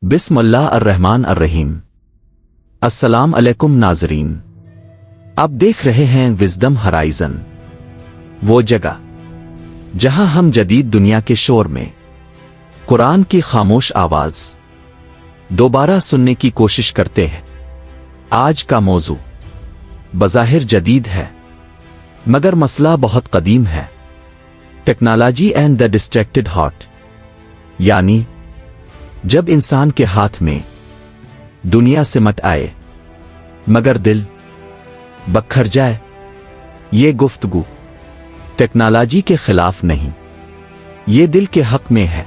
बिस्मिल्लाह अर्रहमान अर्रहीम। अस्सलाम अलैकुम नाजरीन, आप देख रहे हैं विज़डम हराइज़न, वो जगह जहां हम जदीद दुनिया के शोर में कुरान की खामोश आवाज दोबारा सुनने की कोशिश करते हैं। आज का मौजू बज़ाहिर जदीद है मगर मसला बहुत कदीम है, technology and the distracted heart, यानी जब इंसान के हाथ में दुनिया सिमट आए मगर दिल बखर जाए। ये गुफ्तगू टेक्नोलॉजी के खिलाफ नहीं, ये दिल के हक में है।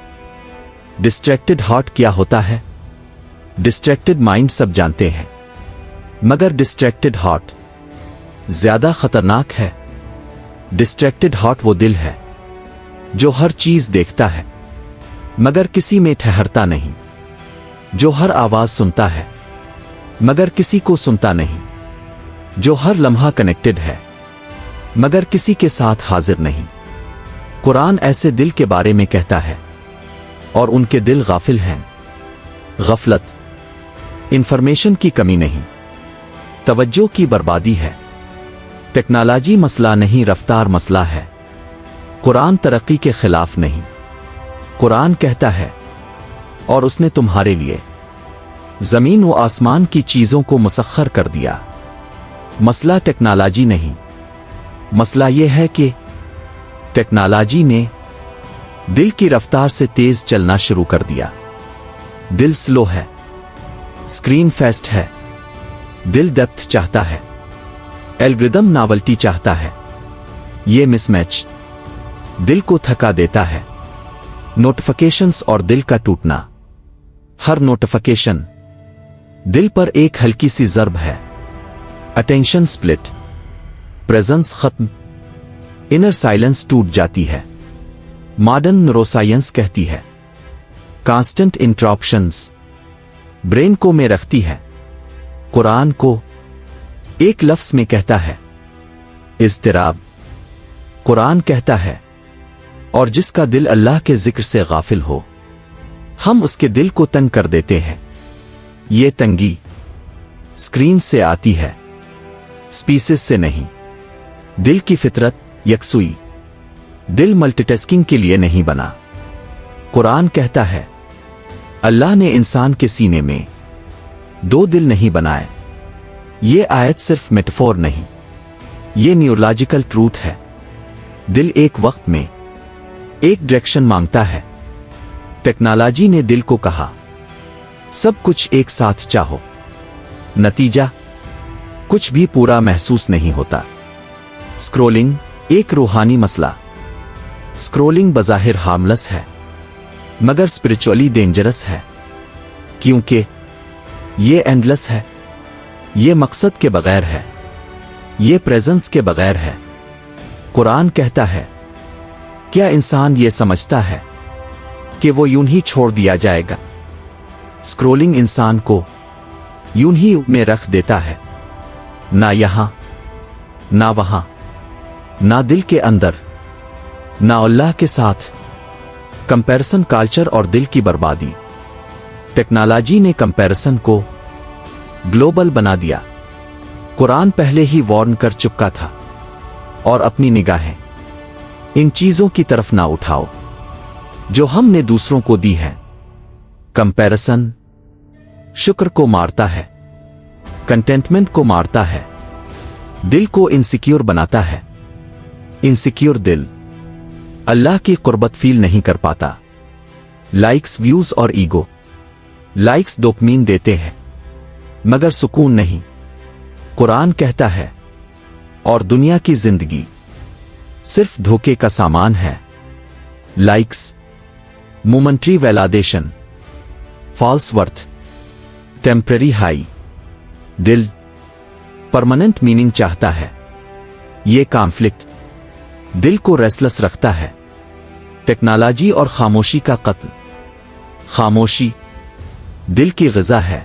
डिस्ट्रैक्टेड हार्ट क्या होता है? डिस्ट्रैक्टेड माइंड सब जानते हैं, मगर डिस्ट्रैक्टेड हार्ट ज्यादा खतरनाक है। डिस्ट्रैक्टेड हार्ट वो दिल है जो हर चीज देखता है मगर किसी में ठहरता नहीं, जो हर आवाज सुनता है मगर किसी को सुनता नहीं, जो हर लम्हा कनेक्टेड है मगर किसी के साथ हाजिर नहीं। कुरान ऐसे दिल के बारे में कहता है और उनके दिल गाफिल हैं। गफलत, इंफॉर्मेशन की कमी नहीं, तवज्जो की बर्बादी है। टेक्नोलॉजी मसला नहीं, रफ्तार मसला है। कुरान तरक्की के खिलाफ नहीं, कुरान कहता है और उसने तुम्हारे लिए जमीन व आसमान की चीजों को मुसख्खर कर दिया। मसला टेक्नोलॉजी नहीं, मसला यह है कि टेक्नोलॉजी ने दिल की रफ्तार से तेज चलना शुरू कर दिया। दिल स्लो है, स्क्रीन फास्ट है। दिल डेप्थ चाहता है, एल्गोरिदम नॉवेल्टी चाहता है। ये मिसमैच दिल को थका देता है। नोटिफिकेशंस और दिल का टूटना। हर नोटिफिकेशन दिल पर एक हल्की सी ज़र्ब है। अटेंशन स्प्लिट, प्रेजेंस खत्म, इनर साइलेंस टूट जाती है। मॉडर्न न्यूरोसाइंस कहती है कांस्टेंट इंटरप्शंस ब्रेन को में रखती है। कुरान को एक लफ्ज में कहता है इज़्तिराब। कुरान कहता है और जिसका दिल अल्लाह के जिक्र से गाफिल हो, हम उसके दिल को तंग कर देते हैं। ये तंगी स्क्रीन से आती है, स्पीसीज से नहीं। दिल की फितरत यकसुई, दिल मल्टीटास्किंग के लिए नहीं बना। कुरान कहता है अल्लाह ने इंसान के सीने में दो दिल नहीं बनाए। ये आयत सिर्फ मेटाफोर नहीं, ये न्यूरोलॉजिकल ट्रूथ है। दिल एक वक्त में एक डायरेक्शन मांगता है। टेक्नोलॉजी ने दिल को कहा सब कुछ एक साथ चाहो, नतीजा कुछ भी पूरा महसूस नहीं होता। स्क्रोलिंग एक रूहानी मसला। स्क्रोलिंग बज़ाहिर हार्मलेस है मगर स्पिरिचुअली डेंजरस है, क्योंकि ये एंडलेस है, ये मकसद के बगैर है, ये प्रेजेंस के बगैर है। कुरान कहता है क्या इंसान ये समझता है कि वो यूं ही छोड़ दिया जाएगा? स्क्रोलिंग इंसान को यूं ही में रख देता है, ना यहां ना वहां, ना दिल के अंदर ना अल्लाह के साथ। कंपैरिजन कल्चर और दिल की बर्बादी। टेक्नोलॉजी ने कंपैरिजन को ग्लोबल बना दिया। कुरान पहले ही वार्न कर चुका था और अपनी निगाहें इन चीजों की तरफ ना उठाओ जो हमने दूसरों को दी है। कंपैरिजन शुक्र को मारता है, कंटेंटमेंट को मारता है, दिल को इनसिक्योर बनाता है। इनसिक्योर दिल अल्लाह की कुर्बत फील नहीं कर पाता। लाइक्स, व्यूज और ईगो। लाइक्स डोपामिन देते हैं मगर सुकून नहीं। कुरान कहता है और दुनिया की जिंदगी सिर्फ धोखे का सामान है। Likes, momentary validation, false worth, temporary high. दिल परमानेंट मीनिंग चाहता है। ये कॉन्फ्लिक्ट दिल को रेस्टलेस रखता है। टेक्नोलॉजी और खामोशी का कत्ल। खामोशी दिल की ग़िज़ा है।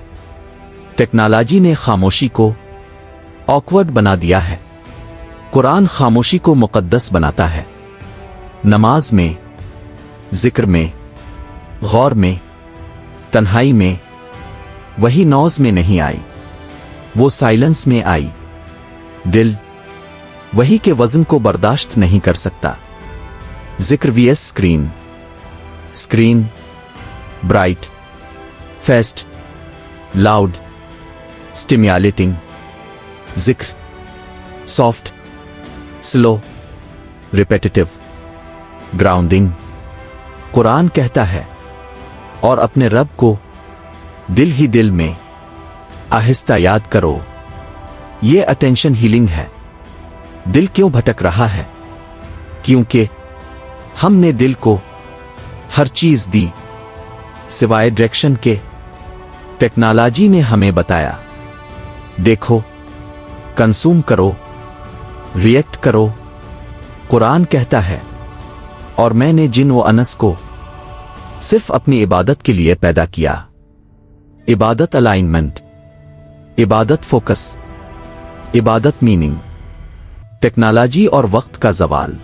टेक्नोलॉजी ने खामोशी को ऑकवर्ड बना दिया है। कुरान खामोशी को मुकद्दस बनाता है। नमाज में, जिक्र में, गौर में, तन्हाई में, वही नौज में नहीं आई, वो साइलेंस में आई। दिल वही के वजन को बर्दाश्त नहीं कर सकता। जिक्र vs screen. Screen bright, fast, loud, stimulating. जिक्र soft, slow, repetitive, grounding. Quran कहता है, और अपने रब को दिल ही दिल में आहिस्ता याद करो। ये अटेंशन हीलिंग है। दिल क्यों भटक रहा है? क्योंकि हमने दिल को हर चीज दी सिवाय डायरेक्शन के। टेक्नोलॉजी ने हमें बताया, देखो, कंज्यूम करो, रिएक्ट करो। कुरान कहता है, और मैंने जिन व अनस को सिर्फ अपनी इबादत के लिए पैदा किया। इबादत अलाइनमेंट, इबादत फोकस, इबादत मीनिंग। टेक्नोलॉजी और वक्त का जवाल।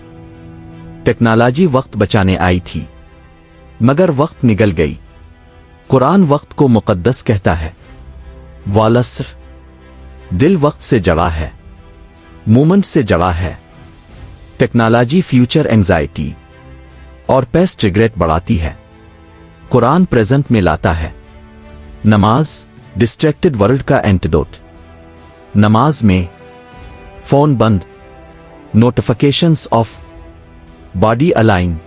टेक्नोलॉजी वक्त बचाने आई थी, मगर वक्त निकल गई। कुरान वक्त को मुकद्दस कहता है। वालस्र, दिल वक्त से जड़ा है, मोमेंट से जड़ा है। टेक्नोलॉजी फ्यूचर एंजाइटी और पेस्ट रिग्रेट बढ़ाती है। कुरान प्रेजेंट में लाता है। नमाज डिस्ट्रैक्टेड वर्ल्ड का एंटीडोट। नमाज में फोन बंद, notifications of, body align,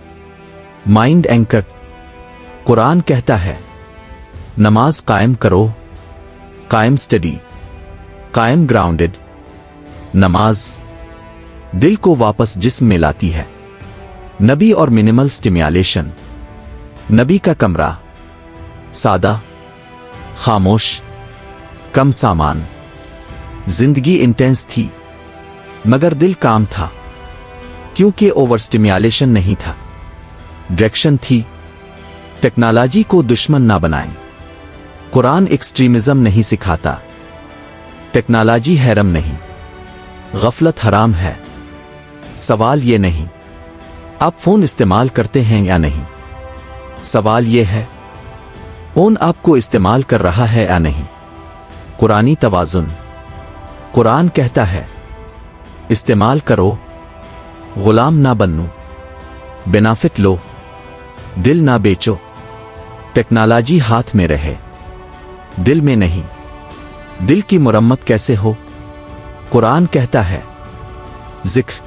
mind anchor. Quran कहता है, नमाज कायम करो, कायम स्टडी, कायम ग्राउंडेड। नमाज दिल को वापस जिस्म में लाती है। नबी और मिनिमल स्टिम्युलेशन। नबी का कमरा सादा, खामोश, कम सामान। जिंदगी इंटेंस थी, मगर दिल काम था, क्योंकि ओवर स्टिम्युलेशन नहीं था। डायरेक्शन थी। टेक्नोलॉजी को दुश्मन ना बनाएं। कुरान एक्सट्रीमिज्म नहीं सिखाता। टेक्नोलॉजी हैरम नहीं, गफलत हराम है। सवाल ये नहीं आप फोन इस्तेमाल करते हैं या नहीं, सवाल ये है फोन आपको इस्तेमाल कर रहा है या नहीं। कुरानी तवाजुन। कुरान कहता है, इस्तेमाल करो, गुलाम ना बनो, बेनिफिट लो, दिल ना बेचो। टेक्नोलॉजी हाथ में रहे, दिल में नहीं। दिल की मुरम्मत कैसे हो? कुरान कहता है, जिक्र,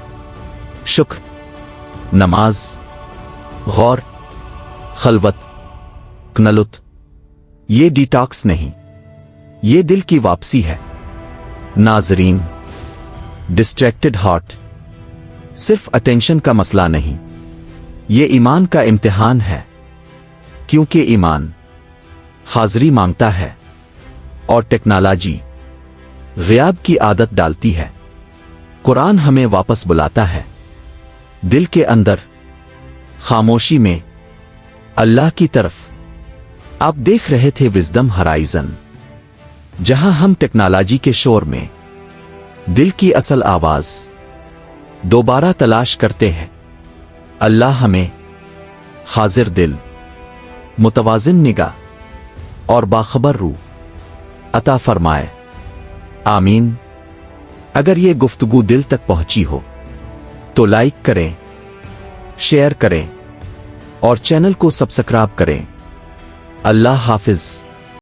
शुक्र, नमाज, गौर, खलवत, कनलुत। ये डिटॉक्स नहीं, ये दिल की वापसी है। नाजरीन, डिस्ट्रैक्टेड हार्ट सिर्फ अटेंशन का मसला नहीं, ये ईमान का इम्तिहान है। क्योंकि ईमान हाजिरी मांगता है और टेक्नोलॉजी ग़ियाब की आदत डालती है। कुरान हमें वापस बुलाता है, दिल के अंदर, खामोशी में, अल्लाह की तरफ। आप देख रहे थे विज़डम हराइजन, जहां हम टेक्नोलॉजी के शोर में दिल की असल आवाज दोबारा तलाश करते हैं। अल्लाह हमें हाजिर दिल, मुतवाजिन निगाह और बाखबर रूह अता फरमाए। आमीन। अगर ये गुफ्तगू दिल तक पहुंची हो तो लाइक करें, शेयर करें और चैनल को सब्सक्राइब करें। अल्लाह हाफिज।